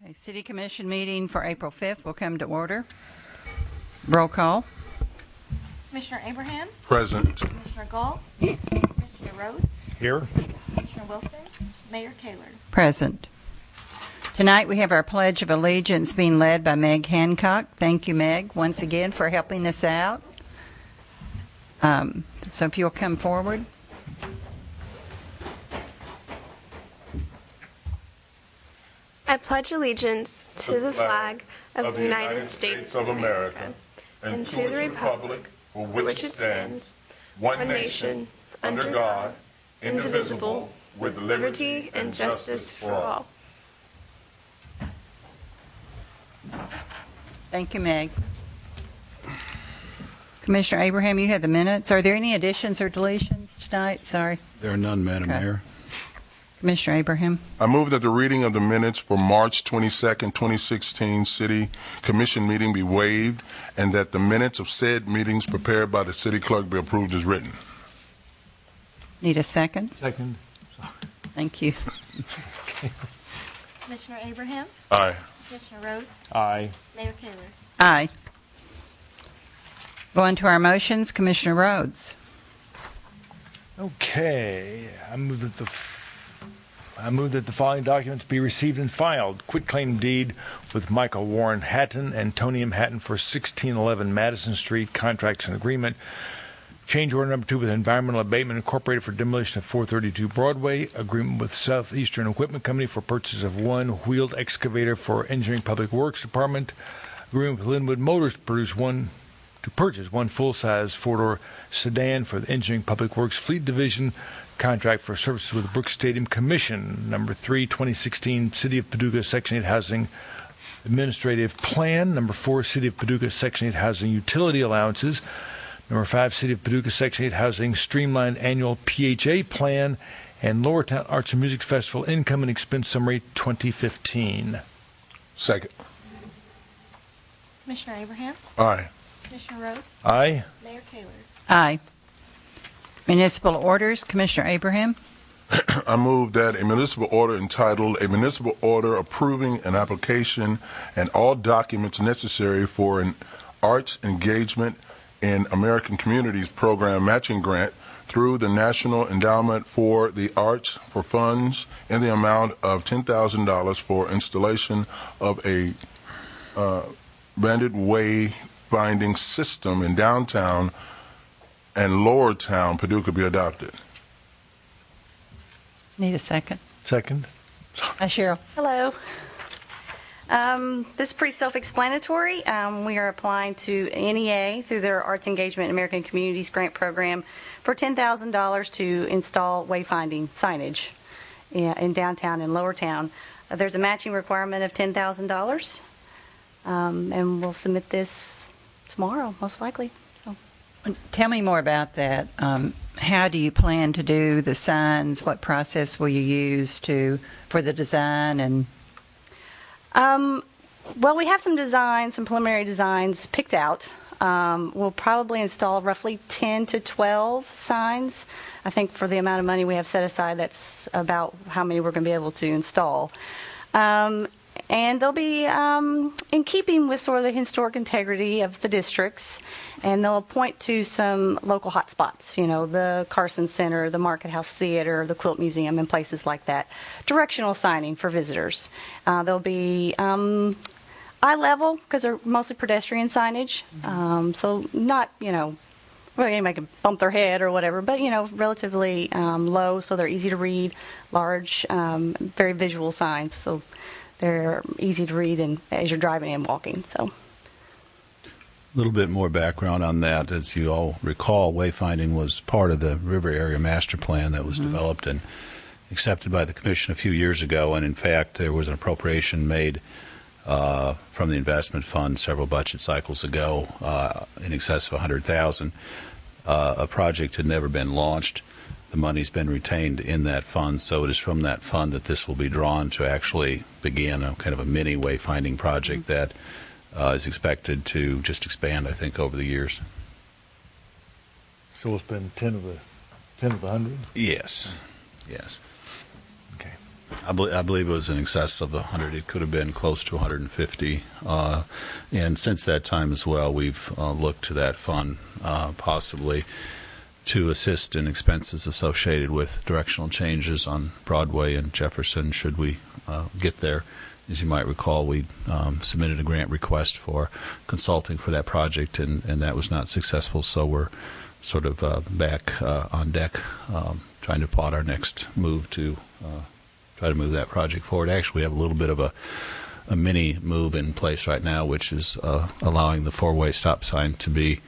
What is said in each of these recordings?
Okay, City Commission meeting for April 5th will come to order. Roll call. Commissioner Abraham? Present. Commissioner Galt? Commissioner Rhodes? Here. Commissioner Wilson? Mayor Kaler? Present. Tonight we have our Pledge of Allegiance being led by Meg Hancock. Thank you, Meg, once again for helping us out. So if you'll come forward. I pledge allegiance to the flag of the United States of America and to the republic for which it stands, one nation, under God, indivisible, with liberty and justice for all. Thank you, Meg. Commissioner Abraham, you have the minutes. Are there any additions or deletions tonight? Sorry. There are none, Madam Mayor. Commissioner Abraham. I move that the reading of the minutes for March 22nd, 2016 City Commission meeting be waived and that the minutes of said meetings prepared by the city clerk be approved as written. Need a second? Second. Thank you. Commissioner Abraham? Aye. Commissioner Rhodes? Aye. Mayor Kaler? Aye. Going to our motions, Commissioner Rhodes. Okay. I move that the following documents be received and filed. Quitclaim deed with Michael Warren Hatton and Tony M. Hatton for 1611 Madison Street, contracts and agreement. Change order number 2 with Environmental Abatement Incorporated for demolition of 432 Broadway. Agreement with Southeastern Equipment Company for purchase of one wheeled excavator for Engineering Public Works Department. Agreement with Linwood Motors to purchase one full-size four-door sedan for the Engineering Public Works Fleet Division. Contract for services with the Brooks Stadium Commission. Number 3, 2016 City of Paducah Section 8 Housing Administrative Plan. Number 4, City of Paducah Section 8 Housing Utility Allowances. Number 5, City of Paducah Section 8 Housing Streamlined Annual PHA Plan. And Lowertown Arts and Music Festival Income and Expense Summary 2015. Second. Commissioner Abraham? Aye. Commissioner Rhodes? Aye. Mayor Kaler? Aye. Municipal orders, Commissioner Abraham. I move that a municipal order entitled, "A Municipal Order Approving an Application and All Documents Necessary for an Arts Engagement in American Communities Program Matching Grant through the National Endowment for the Arts for funds in the amount of $10,000 for installation of a banded wayfinding system in downtown and Lowertown, Paducah, be adopted." Need a second. Second. Cheryl. Hello. This is pretty self-explanatory. We are applying to NEA through their Arts Engagement in American Communities Grant Program for $10,000 to install wayfinding signage in downtown and Lowertown. There's a matching requirement of $10,000, and we'll submit this tomorrow, most likely. So. Tell me more about that. How do you plan to do the signs? What process will you use for the design? And well, we have some preliminary designs picked out. We'll probably install roughly 10 to 12 signs. I think for the amount of money we have set aside, that's about how many we're going to be able to install. And they'll be in keeping with sort of the historic integrity of the districts, and they'll point to some local hot spots, the Carson Center, the Market House Theater, the Quilt Museum, and places like that. Directional signing for visitors. They'll be eye level because they're mostly pedestrian signage, so not, anybody can bump their head or whatever, but, relatively low, so they're easy to read, large, very visual signs, so they're easy to read as you're driving and walking. So, a little bit more background on that. As you all recall, wayfinding was part of the River Area Master Plan that was developed and accepted by the Commission a few years ago. And in fact, there was an appropriation made from the investment fund several budget cycles ago in excess of $100,000. A project had never been launched. The money's been retained in that fund, so it is from that fund that this will be drawn to actually begin a kind of a mini wayfinding project that is expected to just expand, I think, over the years. So we'll spend 10 of the 100? Yes. Okay. I believe it was in excess of 100. It could have been close to 150. And since that time as well, we've looked to that fund possibly to assist in expenses associated with directional changes on Broadway and Jefferson should we get there. As you might recall, we submitted a grant request for consulting for that project, and that was not successful, so we're sort of back on deck trying to plot our next move to try to move that project forward. Actually, we have a little bit of a mini move in place right now, which is allowing the four-way stop sign to be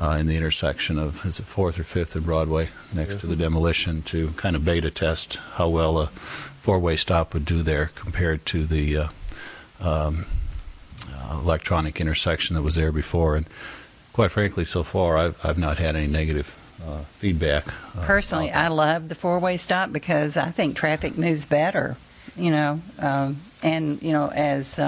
in the intersection of, is it 4th or 5th and Broadway, next to the demolition, to kind of beta test how well a four-way stop would do there compared to the electronic intersection that was there before. And quite frankly, so far, I've not had any negative feedback. Personally, I love the four-way stop because I think traffic moves better, and, as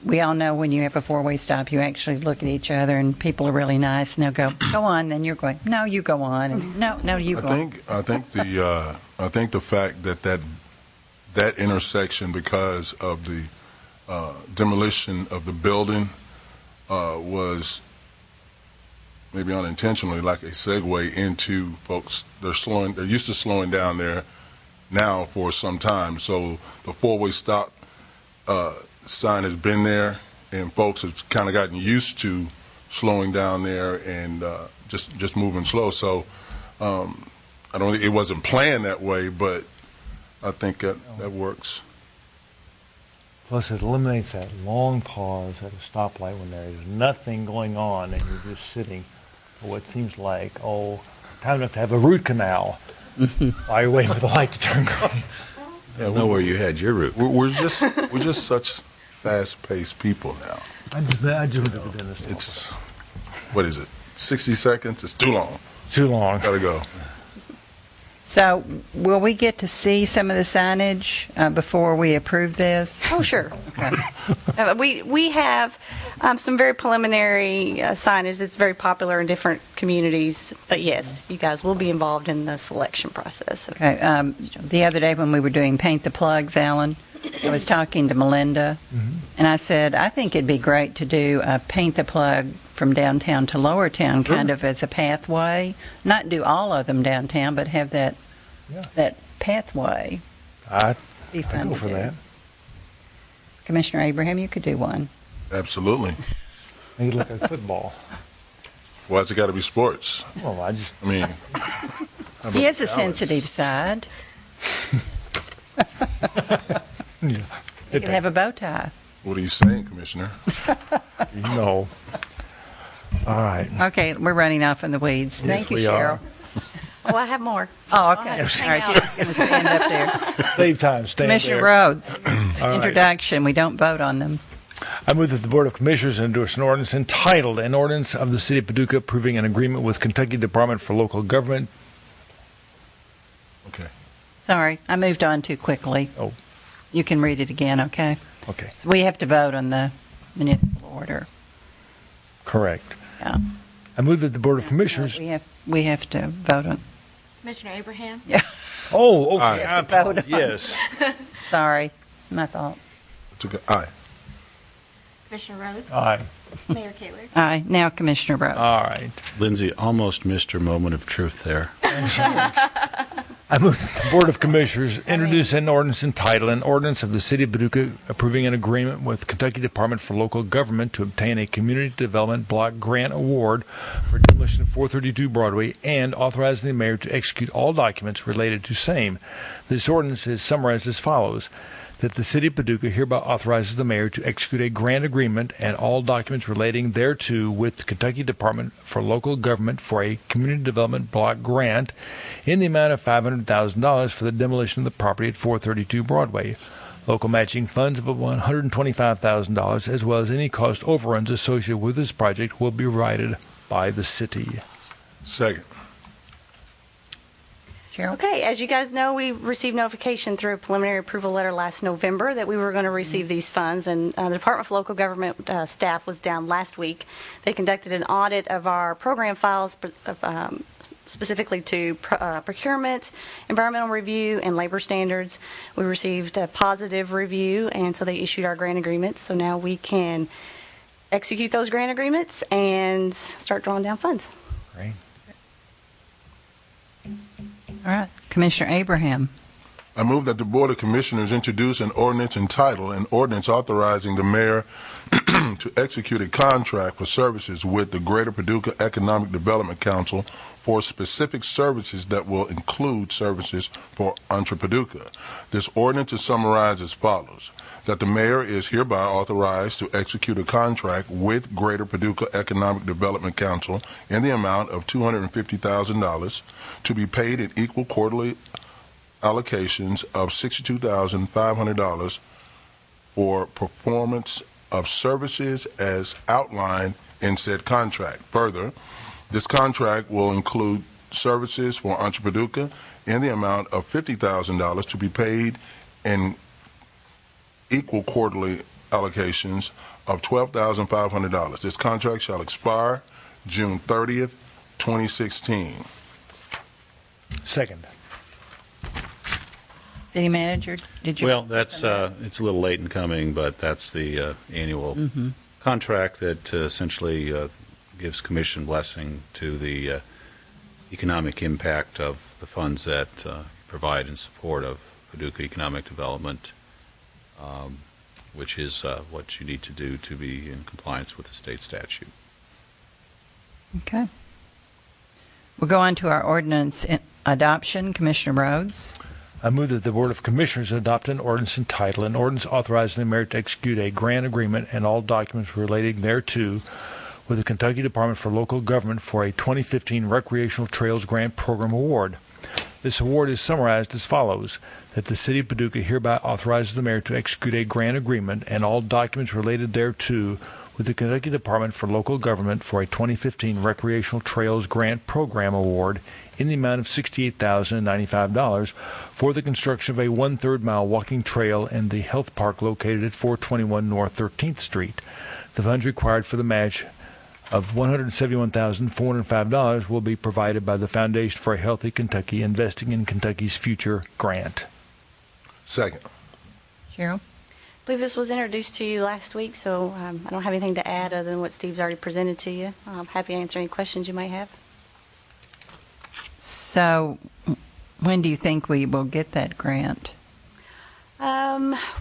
we all know, when you have a four-way stop, you actually look at each other, and people are really nice, and they'll go on, then you're going, no, you go on, and no, you go on. I think the fact that intersection, because of the demolition of the building, was maybe unintentionally like a segue into folks. They're used to slowing down there now for some time. So the four-way stop sign has been there, and folks have kind of gotten used to slowing down there and just moving slow. So I don't think it wasn't planned that way, but I think that works. Plus, it eliminates that long pause at a stoplight when there is nothing going on and you're just sitting for what seems like, time enough to have a root canal while you're waiting for the light to turn green. I know where you had your route. We're just such fast-paced people now. I just went to the dentist. It's, what is it, 60 seconds? It's too long. Too long. Gotta go. So will we get to see some of the signage before we approve this? Oh, sure. Okay. We have some very preliminary signage that's very popular in different communities. But yes, you guys will be involved in the selection process. Okay. The other day when we were doing Paint the Plugs, Alan, I was talking to Melinda, and I said, I think it'd be great to do a Paint the Plug from downtown to Lower Town, kind of as a pathway. Not do all of them downtown, but have that pathway. I'd Be fun go to for do. that. Commissioner Abraham, you could do one. Absolutely. Make it look like football. Why's it got to be sports? Well, I mean, He has a sensitive side. yeah. He could have a bow tie. what are you saying, Commissioner? No. All right. Okay, we're running off in the weeds. Thank you, we Cheryl. are. Oh, I have more. Oh, okay. Yes. All right, you're just going to stand up there. Save time. Stand Commissioner there. Rhodes, right. introduction. We don't vote on them. I move that the Board of Commissioners endorse an ordinance entitled, An Ordinance of the City of Paducah Approving an Agreement with Kentucky Department for Local Government. Okay. Sorry, I moved on too quickly. Oh. You can read it again, okay? Okay. So we have to vote on the municipal order. Correct. Yeah. I move that the Board of Commissioners. We have to vote on. Commissioner Abraham? Yeah. Oh, okay. Aye. have to vote on. Yes. Sorry, my fault. Aye. Commissioner Rhodes? Aye. Mayor Kaler? Aye. Now Commissioner Rhodes. All right. Lindsay almost missed her moment of truth there. I move that the Board of Commissioners introduce an ordinance entitled, An Ordinance of the City of Paducah Approving an Agreement with Kentucky Department for Local Government to obtain a Community Development Block Grant Award for demolition of 432 Broadway and authorizing the mayor to execute all documents related to same. This ordinance is summarized as follows. That the City of Paducah hereby authorizes the mayor to execute a grant agreement and all documents relating thereto with the Kentucky Department for Local Government for a Community Development Block Grant in the amount of $500,000 for the demolition of the property at 432 Broadway. Local matching funds of $125,000 as well as any cost overruns associated with this project will be provided by the city. Second. Cheryl? Okay, as you guys know, we received notification through a preliminary approval letter last November that we were going to receive these funds, and the Department of Local Government staff was down last week. They conducted an audit of our program files, specifically to procurement, environmental review, and labor standards. We received a positive review, and so they issued our grant agreements. So now we can execute those grant agreements and start drawing down funds. Great. All right. Commissioner Abraham. I move that the Board of Commissioners introduce an ordinance entitled, an ordinance authorizing the mayor to execute a contract for services with the Greater Paducah Economic Development Council for specific services that will include services for Entre Paducah. This ordinance is summarized as follows: that the mayor is hereby authorized to execute a contract with Greater Paducah Economic Development Council in the amount of $250,000 to be paid in equal quarterly allocations of $62,500 for performance of services as outlined in said contract. Further, this contract will include services for Entre Paducah in the amount of $50,000 to be paid in equal quarterly allocations of $12,500. This contract shall expire June 30th, 2016. Second. City Manager, did you? Well, that's it's a little late in coming, but that's the annual contract that essentially gives commission blessing to the economic impact of the funds that provide in support of Paducah economic development, which is what you need to do to be in compliance with the state statute. Okay. We'll go on to our ordinance adoption. Commissioner Rhodes. I move that the Board of Commissioners adopt an ordinance entitled, an ordinance authorizing the mayor to execute a grant agreement and all documents relating thereto with the Kentucky Department for Local Government for a 2015 Recreational Trails Grant Program Award. This award is summarized as follows: that the City of Paducah hereby authorizes the mayor to execute a grant agreement and all documents related thereto with the Kentucky Department for Local Government for a 2015 Recreational Trails Grant Program Award in the amount of $68,095 for the construction of a 1/3 mile walking trail in the health park located at 421 North 13th Street. The funds required for the match of $171,405 will be provided by the Foundation for a Healthy Kentucky, investing in Kentucky's future grant. Second. Cheryl. I believe this was introduced to you last week, so I don't have anything to add other than what Steve's already presented to you. I'm happy to answer any questions you might have. So, when do you think we will get that grant?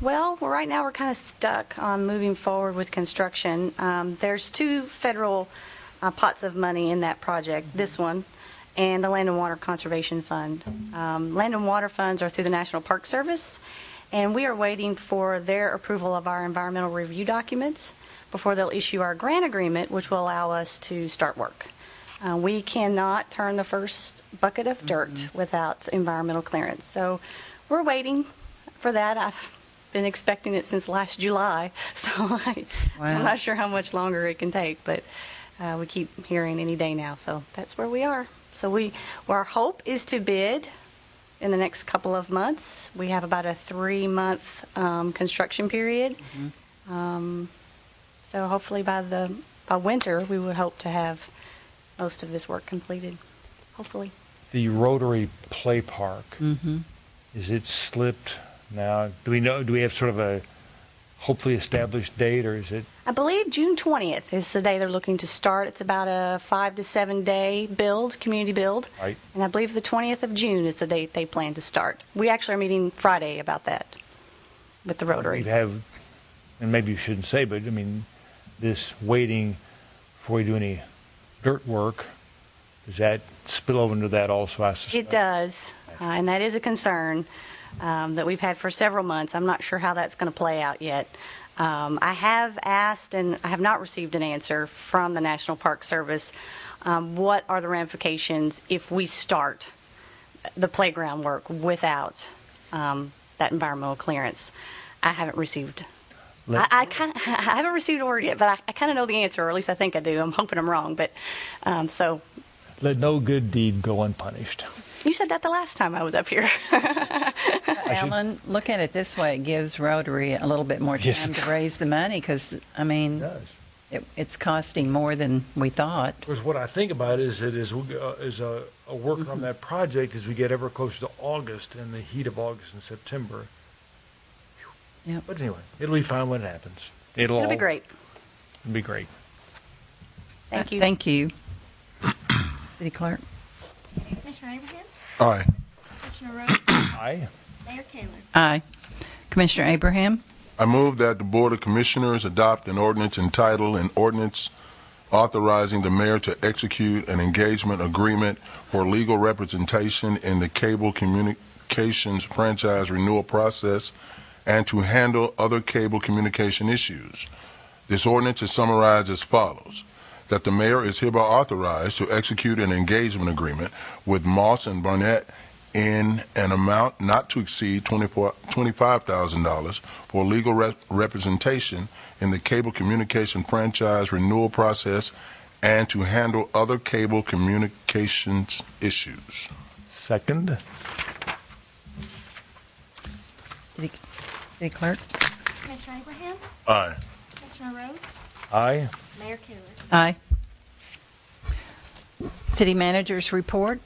Well, right now we're kind of stuck on moving forward with construction. There's two federal pots of money in that project, this one and the Land and Water Conservation Fund. Land and Water funds are through the National Park Service, and we are waiting for their approval of our environmental review documents before they'll issue our grant agreement, which will allow us to start work. We cannot turn the first bucket of dirt without environmental clearance. So we're waiting for that. I've been expecting it since last July, so I'm not sure how much longer it can take, but we keep hearing any day now, so that's where we are. So our hope is to bid in the next couple of months. We have about a 3-month construction period. So hopefully by winter we would hope to have most of this work completed, hopefully. The Rotary Play Park, is it slipped now? Do we have sort of a hopefully established date, or is it? I believe June 20th is the day they're looking to start. It's about a 5 to 7 day community build. Right. And I believe the 20th of June is the date they plan to start. We actually are meeting Friday about that with the Rotary. We have, and maybe you shouldn't say, but I mean, this waiting before we do any dirt work, does that spill over into that also, I suspect? It does, and that is a concern that we've had for several months. I'm not sure how that's going to play out yet. I have asked, and I have not received an answer from the National Park Service, what are the ramifications if we start the playground work without that environmental clearance. I haven't received I haven't received a word yet, but I kind of know the answer, or at least I think I do. I'm hoping I'm wrong, but so Let no good deed go unpunished. You said that the last time I was up here. Alan, look at it this way. It gives Rotary a little bit more time Yes, it to raise the money because, I mean, It does. it's costing more than we thought. Of course, what I think about is that is a work on that project as we get ever closer to August, in the heat of August and September. Yep. But anyway, it'll be fine when it happens. It'll be great. It'll be great. Thank you. Thank you. City Clerk. Commissioner Abraham? Aye. Commissioner Rhodes? Aye. Mayor Kayler? Aye. Commissioner Abraham? I move that the Board of Commissioners adopt an ordinance entitled an ordinance authorizing the mayor to execute an engagement agreement for legal representation in the cable communications franchise renewal process and to handle other cable communication issues. This ordinance is summarized as follows: that the mayor is hereby authorized to execute an engagement agreement with Moss and Barnett in an amount not to exceed $25,000 for legal representation in the cable communication franchise renewal process and to handle other cable communications issues. Second. City Clerk? Commissioner Abraham? Aye. Commissioner Rhodes? Aye. Mayor Kayler? Aye. City Manager's Report?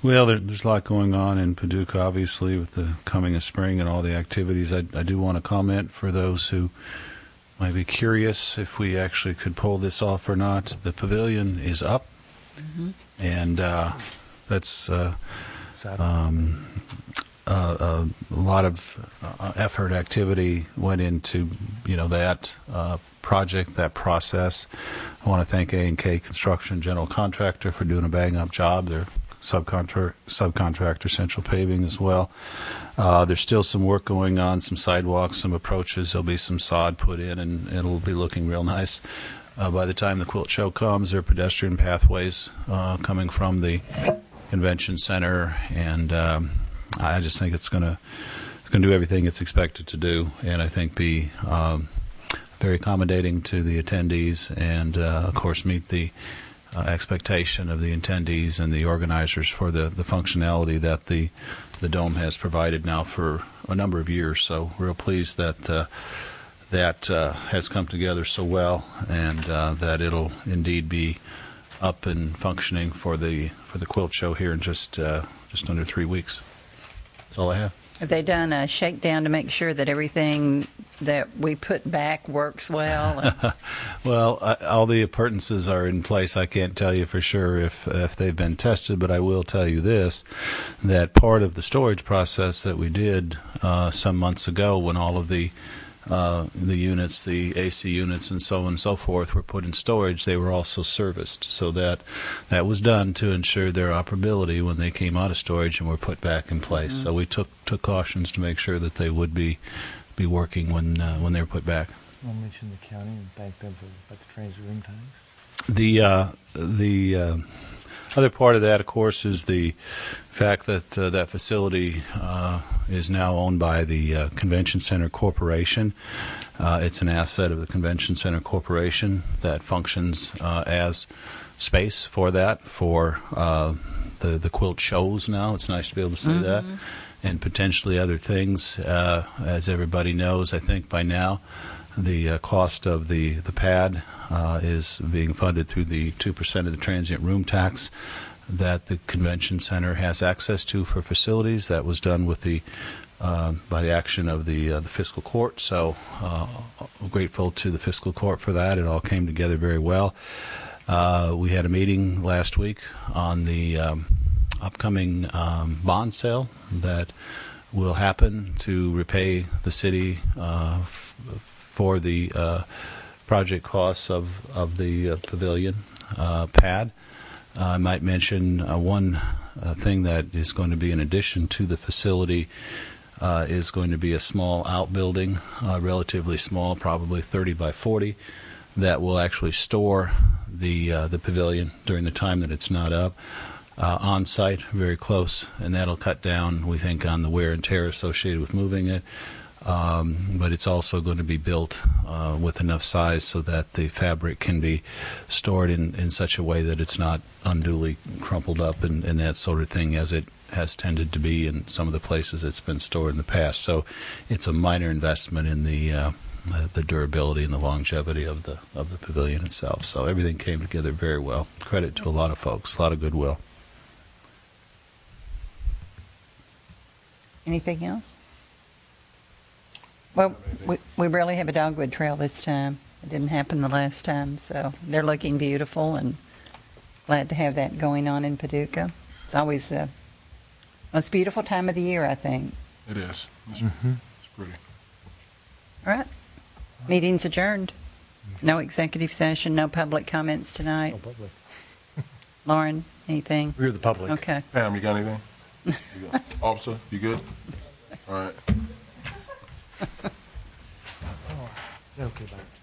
Well, there's a lot going on in Paducah, obviously, with the coming of spring and all the activities. I do want to comment for those who might be curious if we actually could pull this off or not. The pavilion is up, and that's a lot of effort, activity went into that project, that process. I want to thank A&K Construction, general contractor, for doing a bang-up job. They're subcontractor Central Paving as well. There's still some work going on, some sidewalks, some approaches. There'll be some sod put in, and it'll be looking real nice. By the time the quilt show comes, there are pedestrian pathways coming from the convention center, and I just think it's going to do everything it's expected to do, and I think be very accommodating to the attendees, and of course meet the expectation of the attendees and the organizers for the functionality that the Dome has provided now for a number of years. So real pleased that that has come together so well, and that it'll indeed be up and functioning for the quilt show here in just under 3 weeks. That's all I have. Have they done a shakedown to make sure that everything that we put back works well? Well, all the appurtenances are in place. I can't tell you for sure if they've been tested, but I will tell you this, that part of the storage process that we did some months ago, when all of the units, the AC units and so on and so forth, were put in storage, they were also serviced. So that was done to ensure their operability when they came out of storage and were put back in place. So we took cautions to make sure that they would be working when they were put back. I'll mention the county and thank them for the transit room times. The other part of that, of course, is the fact that that facility is now owned by the Convention Center Corporation. It's an asset of the Convention Center Corporation that functions as space for that, for the quilt shows now. It's nice to be able to say that. And potentially other things. As everybody knows, I think by now, the cost of the pad is being funded through the 2% of the transient room tax that the convention center has access to for facilities. That was done with by the action of the fiscal court. So grateful to the fiscal court for that. It all came together very well. We had a meeting last week on the upcoming bond sale that will happen to repay the city for the project costs of the pavilion pad. I might mention one thing that is going to be in addition to the facility is going to be a small outbuilding, relatively small, probably 30 by 40, that will actually store the pavilion during the time that it's not up. On site, very close, and that'll cut down, we think, on the wear and tear associated with moving it. but it's also going to be built with enough size so that the fabric can be stored in such a way that it's not unduly crumpled up and that sort of thing, as it has tended to be in some of the places it's been stored in the past. So it's a minor investment in the durability and the longevity of the pavilion itself. So everything came together very well. Credit to a lot of folks, a lot of goodwill. Anything else? Well, we really have a dogwood trail this time. It didn't happen the last time, so they're looking beautiful, and glad to have that going on in Paducah. It's always the most beautiful time of the year, I think. It is. It's pretty. All right. Meeting's adjourned. No executive session, no public comments tonight. No public. Lauren, anything? We're the public. Okay. Pam, you got anything? Officer, you good? All right. Okay, bye.